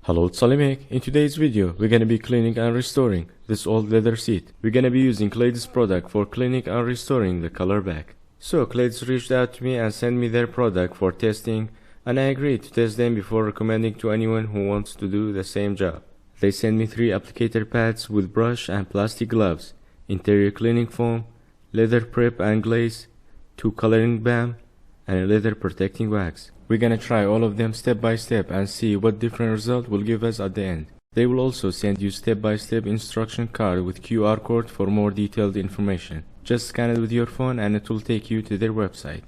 Hello, it's AliMECH. In today's video, we're gonna be cleaning and restoring this old leather seat. We're gonna be using claydes product for cleaning and restoring the color back. So claydes reached out to me and sent me their product for testing, and I agreed to test them before recommending to anyone who wants to do the same job. They sent me 3 applicator pads with brush and plastic gloves, interior cleaning foam, leather prep and glaze, 2 coloring balm, and a leather protecting wax. We're gonna try all of them step by step and see what different result will give us at the end. They will also send you step-by-step instruction card with QR code for more detailed information. Just scan it with your phone and it will take you to their website.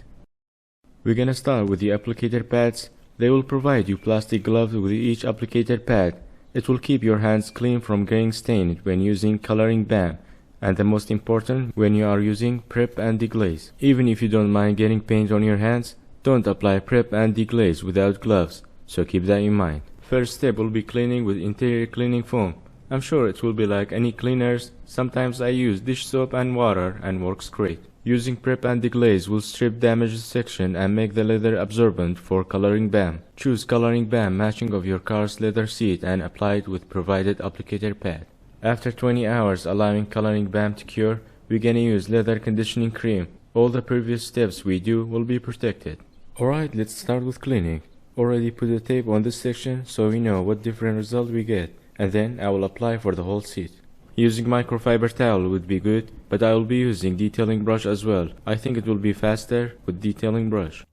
We're gonna start with the applicator pads. They will provide you plastic gloves with each applicator pad. It will keep your hands clean from getting stained when using coloring balm, and the most important, when you are using prep and deglaze. Even if you don't mind getting paint on your hands, don't apply prep and deglaze without gloves, so keep that in mind. First step will be cleaning with interior cleaning foam. I'm sure it will be like any cleaners. Sometimes I use dish soap and water and works great. Using prep and deglaze will strip damaged section and make the leather absorbent for coloring balm. Choose coloring balm matching of your car's leather seat and apply it with provided applicator pad. After 20 hours allowing coloring balm to cure, we're gonna use leather conditioning cream. All the previous steps we do will be protected. Alright, let's start with cleaning. Already put the tape on this section so we know what different result we get, and then I will apply for the whole seat. Using microfiber towel would be good, but I will be using detailing brush as well. I think it will be faster with detailing brush.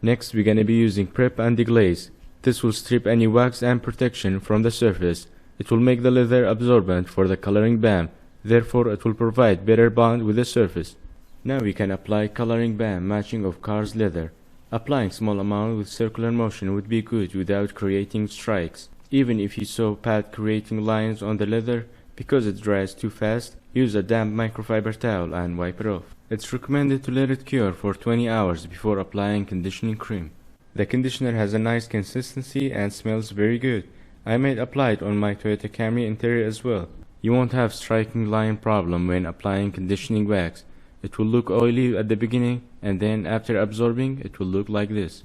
Next we're gonna be using prep and deglaze. This will strip any wax and protection from the surface. It will make the leather absorbent for the coloring balm, therefore it will provide better bond with the surface. Now we can apply coloring balm matching of car's leather. Applying small amount with circular motion would be good without creating strikes. Even if you saw pad creating lines on the leather, because it dries too fast, use a damp microfiber towel and wipe it off. It's recommended to let it cure for 20 hours before applying conditioning cream. The conditioner has a nice consistency and smells very good. I might apply it on my Toyota Camry interior as well. You won't have striking line problem when applying conditioning wax. It will look oily at the beginning, and then after absorbing it will look like this.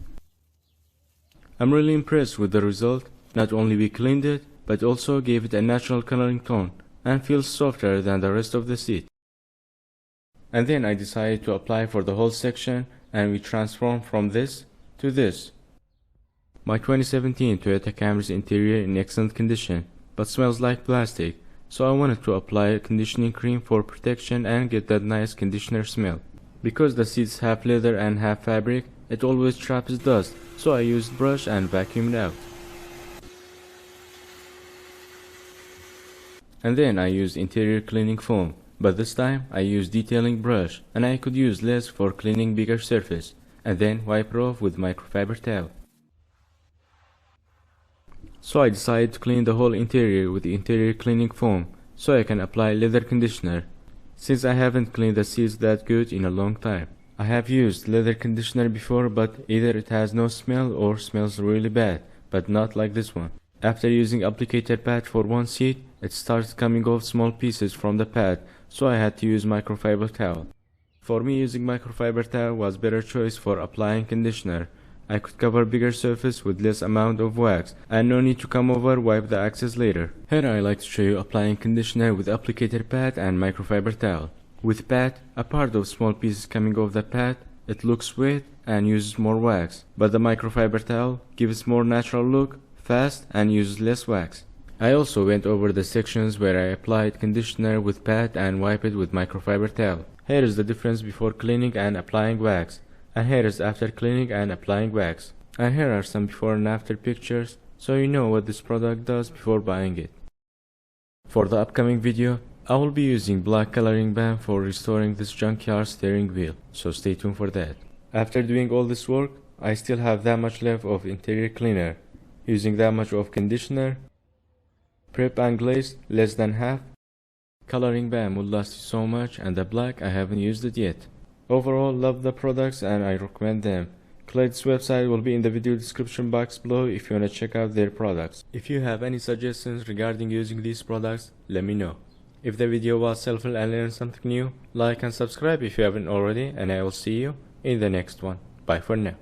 I'm really impressed with the result. Not only we cleaned it, but also gave it a natural coloring tone and feels softer than the rest of the seat. And then I decided to apply for the whole section, and we transformed from this to this. My 2017 Toyota Camry's interior in excellent condition, but smells like plastic. So I wanted to apply a conditioning cream for protection and get that nice conditioner smell. Because the seat's half leather and half fabric, it always traps dust, so I used brush and vacuumed out. And then I used interior cleaning foam, but this time I used detailing brush, and I could use less for cleaning bigger surface, and then wipe it off with microfiber towel. So I decided to clean the whole interior with the interior cleaning foam, so I can apply leather conditioner, since I haven't cleaned the seats that good in a long time. I have used leather conditioner before, but either it has no smell or smells really bad, but not like this one. After using applicator pad for one seat, it starts coming off small pieces from the pad, so I had to use microfiber towel. For me, using microfiber towel was better choice for applying conditioner. I could cover bigger surface with less amount of wax, and no need to come over wipe the excess later. Here I like to show you applying conditioner with applicator pad and microfiber towel. With pad, a part of small pieces coming off the pad, it looks wet and uses more wax, but the microfiber towel gives more natural look, fast and uses less wax. I also went over the sections where I applied conditioner with pad and wipe it with microfiber towel. Here is the difference before cleaning and applying wax. And here is after cleaning and applying wax. And here are some before and after pictures, so you know what this product does before buying it. For the upcoming video, I will be using black coloring balm for restoring this junkyard steering wheel, so stay tuned for that. After doing all this work, I still have that much left of interior cleaner. Using that much of conditioner, prep and glaze less than half. Coloring balm will last you so much, and the black I haven't used it yet. Overall, love the products and I recommend them. Clyde's website will be in the video description box below if you want to check out their products. If you have any suggestions regarding using these products, let me know. If the video was helpful and learned something new, like and subscribe if you haven't already, and I will see you in the next one. Bye for now.